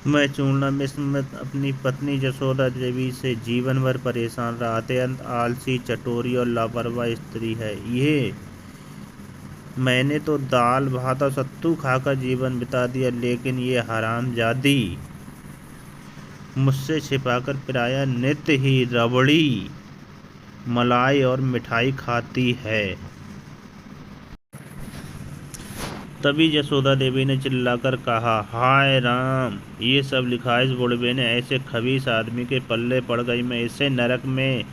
मैं चूर्ण मिश्र में अपनी पत्नी जसोदा देवी से जीवन भर परेशान रहा। अत्यंत आलसी, चटोरी और लापरवाह स्त्री है ये। मैंने तो दाल भात और सत्तू खाकर जीवन बिता दिया, लेकिन ये हरामजादी मुझसे छिपाकर प्रायः नित्य ही रबड़ी, मलाई और मिठाई खाती है। तभी जसोदा देवी ने चिल्लाकर कहा, हाय राम, ये सब लिखा इस बुढ़वे ने ऐसे खबीस आदमी के पल्ले पड़ गई। मैं इसे नरक में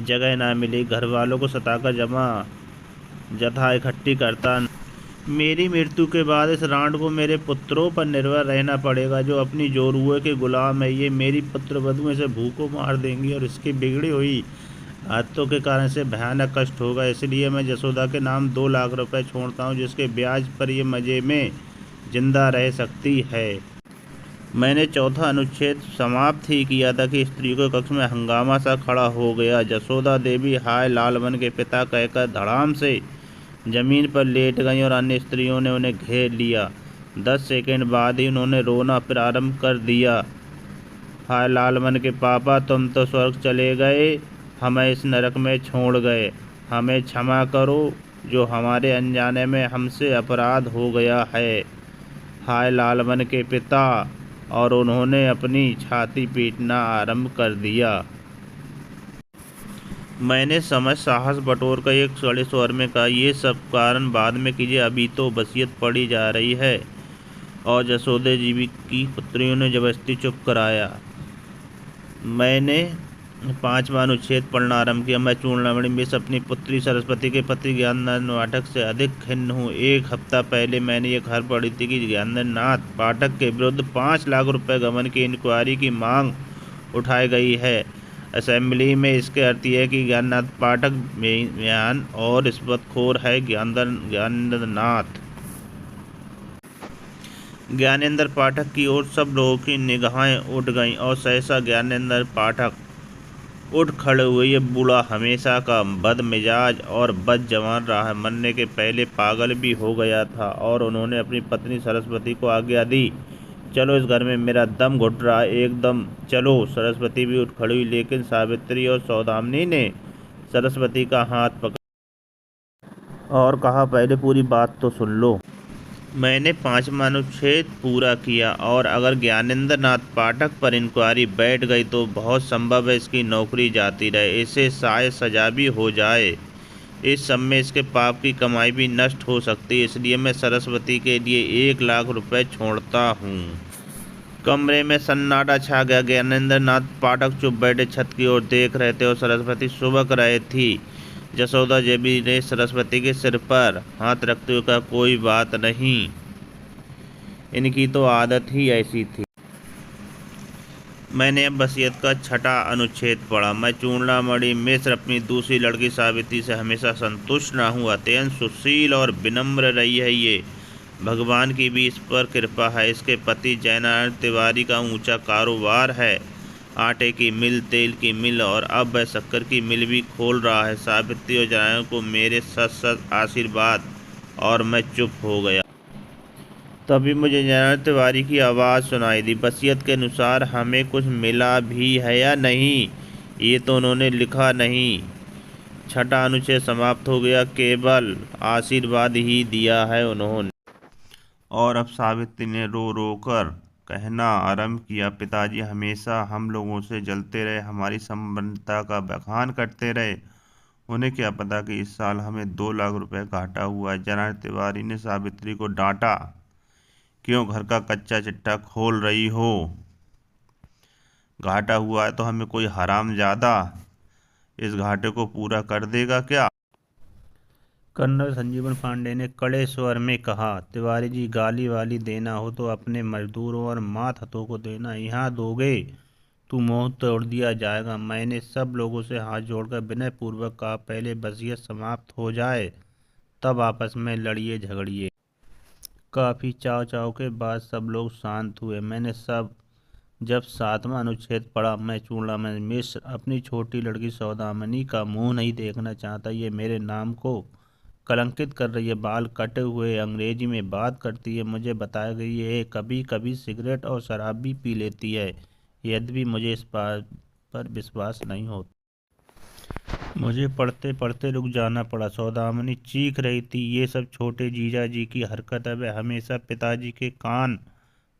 जगह ना मिली, घर वालों को सताकर जमा जथा इकट्ठी करता। मेरी मृत्यु के बाद इस रांड को मेरे पुत्रों पर निर्भर रहना पड़ेगा, जो अपनी जोरुए के गुलाम है। ये मेरी पुत्रवधू इसे भूखों मार देंगी और इसकी बिगड़ी हुई आदतों के कारण से भयानक कष्ट होगा। इसलिए मैं जसोदा के नाम 2 लाख रुपए छोड़ता हूँ, जिसके ब्याज पर ये मज़े में जिंदा रह सकती है। मैंने चौथा अनुच्छेद समाप्त ही किया था कि स्त्री के कक्ष में हंगामा सा खड़ा हो गया। जसोदा देवी हाय लालवन के पिता कहकर धड़ाम से जमीन पर लेट गईं और अन्य स्त्रियों ने उन्हें घेर लिया। 10 सेकंड बाद ही उन्होंने रोना प्रारंभ कर दिया। हाय लालवन के पापा, तुम तो स्वर्ग चले गए, हमें इस नरक में छोड़ गए। हमें क्षमा करो, जो हमारे अनजाने में हमसे अपराध हो गया है। हाय लालवन के पिता। और उन्होंने अपनी छाती पीटना आरंभ कर दिया। मैंने समझ साहस बटोर कर एक कड़े स्वर में कहा, ये सब कारण बाद में कीजिए, अभी तो वसीयत पढ़ी जा रही है। और जसोदा जी की पुत्रियों ने जबरदस्ती चुप कराया। मैंने 5वां अनुच्छेद पढ़ना आरंभ किया। मैं चूड़ामणि मिश्र अपनी पुत्री सरस्वती के पति ज्ञानेंद्र पाठक से अधिक खिन्न हूँ। 1 हफ्ता पहले मैंने ये खबर पढ़ी थी कि ज्ञानेंद्र पाठक के विरुद्ध 5 लाख रुपए गबन की इंक्वायरी की मांग उठाई गई है असेंबली में। इसके अर्थ यह है कि ज्ञानेंद्र पाठक बेईमान और रिश्वतखोर है। ज्ञानेंद्र पाठक की ओर सब लोगों की निगाहें उठ गईं और सहसा ज्ञानेंद्र पाठक उठ खड़े हुए। ये बूढ़ा हमेशा का बदमिजाज और बदजवान रहा है, मरने के पहले पागल भी हो गया था। और उन्होंने अपनी पत्नी सरस्वती को आज्ञा दी, चलो, इस घर में मेरा दम घुट रहा है, एकदम चलो। सरस्वती भी उठ खड़ी हुई, लेकिन सावित्री और सौदामिनी ने सरस्वती का हाथ पकड़ा और कहा, पहले पूरी बात तो सुन लो। मैंने 5वां अनुच्छेद पूरा किया, और अगर ज्ञानेंद्र नाथ पाठक पर इंक्वायरी बैठ गई तो बहुत संभव है इसकी नौकरी जाती रहे, इसे शायद सजा भी हो जाए। इस सब में इसके पाप की कमाई भी नष्ट हो सकती है। इसलिए मैं सरस्वती के लिए 1 लाख रुपए छोड़ता हूँ। कमरे में सन्नाटा छा गया। ज्ञानेंद्र नाथ पाठक चुप बैठे छत की ओर देख रहे थे और सरस्वती सुबक रहे थी। जसोदा देवी ने सरस्वती के सिर पर हाथ रखते हुए कहा, कोई बात नहीं, इनकी तो आदत ही ऐसी थी। मैंने अब वसीयत का 6वां अनुच्छेद पढ़ा। मैं चूड़ामणि मिश्र अपनी दूसरी लड़की सावित्री से हमेशा संतुष्ट न हूँ। अत्यंत सुशील और विनम्र रही है ये। भगवान की भी इस पर कृपा है। इसके पति जयनारायण तिवारी का ऊंचा कारोबार है, आटे की मिल, तेल की मिल, और अब वह शक्कर की मिल भी खोल रहा है। सावित्री और जयनारायण को मेरे सत सत आशीर्वाद। और मैं चुप हो गया। तभी मुझे जयनारायण तिवारी की आवाज़ सुनाई दी, वसीयत के अनुसार हमें कुछ मिला भी है या नहीं, ये तो उन्होंने लिखा नहीं। 6वां अनुच्छेद समाप्त हो गया, केवल आशीर्वाद ही दिया है उन्होंने। और अब सावित्री ने रो रो कर कहना आरंभ किया, पिताजी हमेशा हम लोगों से जलते रहे, हमारी संबंधता का बखान करते रहे। उन्हें क्या पता कि इस साल हमें 2 लाख रुपए घाटा हुआ है। जयनारायण तिवारी ने सावित्री को डांटा, क्यों घर का कच्चा चिट्ठा खोल रही हो? घाटा हुआ है तो हमें कोई हरामजादा इस घाटे को पूरा कर देगा क्या? कर्नल संजीवन पांडे ने कड़े स्वर में कहा, तिवारी जी, गाली वाली देना हो तो अपने मजदूरों और मातहतों को देना, यहाँ दोगे तो मुंह तोड़ दिया जाएगा। मैंने सब लोगों से हाथ जोड़कर विनय पूर्वक कहा, पहले वसीयत समाप्त हो जाए, तब आपस में लड़िए झगड़िए। काफ़ी चाव चाव के बाद सब लोग शांत हुए। मैंने जब 7वां अनुच्छेद पढ़ा। मैं चूड़ामणि मिश्र अपनी छोटी लड़की सौदामिनी का मुंह नहीं देखना चाहता। ये मेरे नाम को कलंकित कर रही है, बाल कटे हुए, अंग्रेजी में बात करती है, मुझे बताया गई है कभी कभी सिगरेट और शराब भी पी लेती है। यद्यपि मुझे इस बात पर विश्वास नहीं होता। मुझे पढ़ते पढ़ते रुक जाना पड़ा। सौदामिनी चीख रही थी, ये सब छोटे जीजा जी की हरकत है, वे हमेशा पिताजी के कान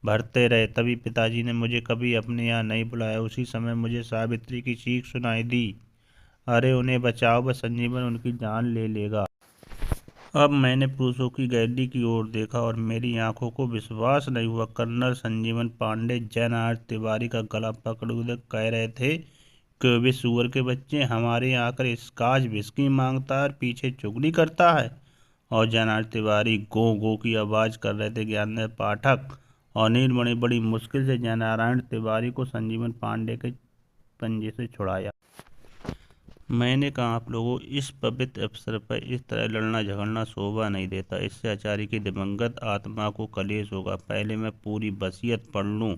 भरते रहे, तभी पिताजी ने मुझे कभी अपने यहाँ नहीं बुलाया। उसी समय मुझे सावित्री की चीख सुनाई दी, अरे उन्हें बचाओ, वह संजीवन उनकी जान ले लेगा। अब मैंने पुरुषों की गैलरी की ओर देखा और मेरी आंखों को विश्वास नहीं हुआ। कर्नल संजीवन पांडे जयनारायण तिवारी का गला पकड़े कह रहे थे कि वे सुअर के बच्चे हमारे यहाँ आकर स्कॉच विस्की मांगता है और पीछे चुगली करता है। और जयनारायण तिवारी गो गो की आवाज़ कर रहे थे। ज्ञानेंद्र पाठक और नीलमणि बड़ी मुश्किल से जयनारायण तिवारी को संजीवन पांडे के पंजे से छुड़ाया। मैंने कहा, आप लोगों, इस पवित्र अवसर पर इस तरह लड़ना झगड़ना शोभा नहीं देता। इससे आचार्य की दिवंगत आत्मा को कलेश होगा। पहले मैं पूरी वसीयत पढ़ लूं,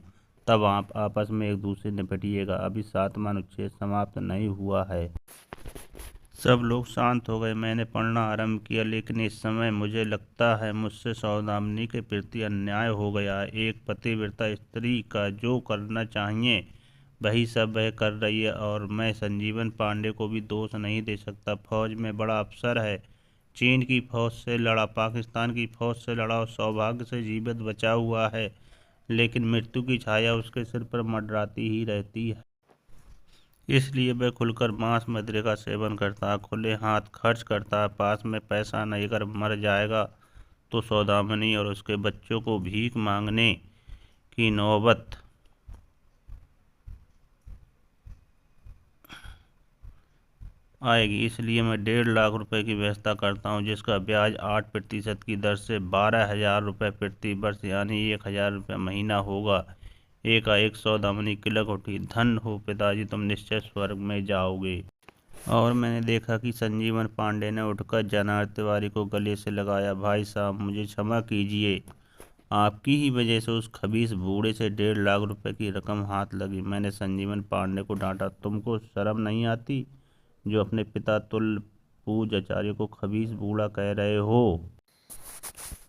तब आप आपस में एक दूसरे निपटिएगा। अभी 7वां अनुच्छेद समाप्त नहीं हुआ है। सब लोग शांत हो गए। मैंने पढ़ना आरंभ किया, लेकिन इस समय मुझे लगता है मुझसे सौदामिनी के प्रति अन्याय हो गया है। एक पतिव्रता स्त्री का जो करना चाहिए वही सब वह कर रही है, और मैं संजीवन पांडे को भी दोष नहीं दे सकता। फौज में बड़ा अफसर है, चीन की फौज से लड़ा, पाकिस्तान की फौज से लड़ा और सौभाग्य से जीवित बचा हुआ है, लेकिन मृत्यु की छाया उसके सिर पर मंडराती ही रहती है। इसलिए वह खुलकर मांस मदिरा का सेवन करता है, खुले हाथ खर्च करता है। पास में पैसा नहीं, अगर मर जाएगा तो सौदामिनी और उसके बच्चों को भीख मांगने की नौबत आएगी। इसलिए मैं 1.5 लाख रुपए की व्यवस्था करता हूँ, जिसका ब्याज 8% की दर से 12,000 रुपये प्रति वर्ष यानी 1,000 रुपये महीना होगा। एकाएक सौदामिनी किलक उठी, धन हो पिताजी, तुम निश्चय स्वर्ग में जाओगे। और मैंने देखा कि संजीवन पांडे ने उठकर जयनारायण तिवारी को गले से लगाया। भाई साहब, मुझे क्षमा कीजिए, आपकी ही वजह से उस खबीस बूढ़े से 1.5 लाख रुपए की रकम हाथ लगी। मैंने संजीवन पांडे को डांटा, तुमको शर्म नहीं आती जो अपने पिता तुल्य पूज्य आचार्य को खबीस बूढ़ा कह रहे हो?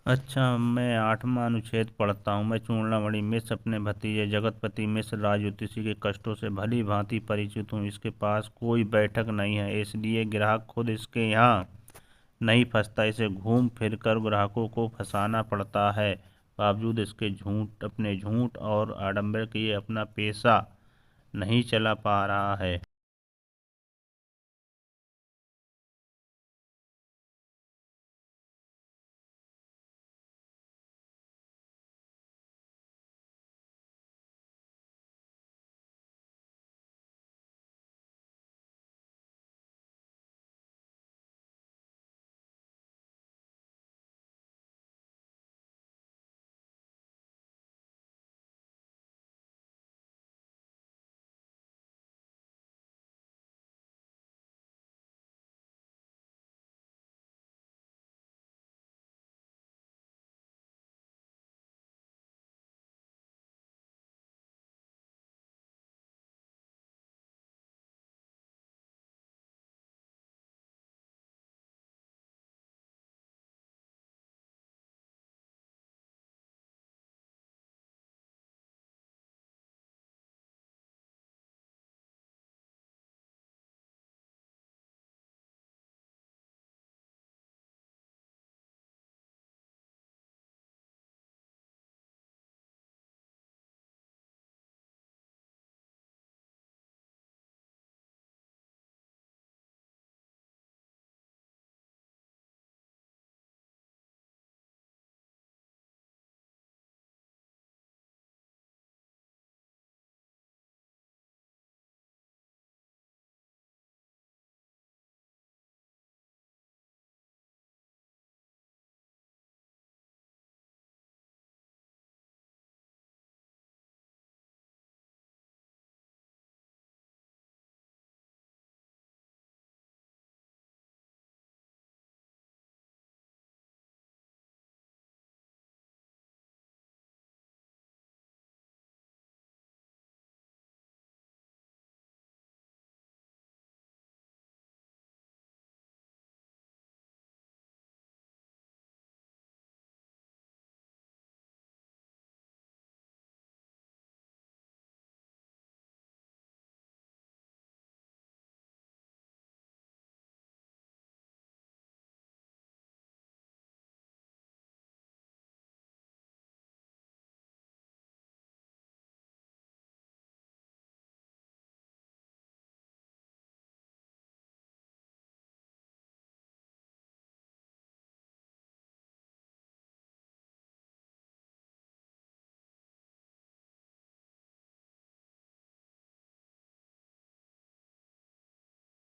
अच्छा, मैं 8वां अनुच्छेद पढ़ता हूँ। मैं चूड़ामणि मिश्र अपने भतीजे जगतपति मिश्र राजज्योतिषी के कष्टों से भली भांति परिचित हूँ। इसके पास कोई बैठक नहीं है, इसलिए ग्राहक खुद इसके यहाँ नहीं फंसता। इसे घूम फिर कर ग्राहकों को फंसाना पड़ता है। बावजूद इसके अपने झूठ और आडंबर के ये अपना पेशा नहीं चला पा रहा है।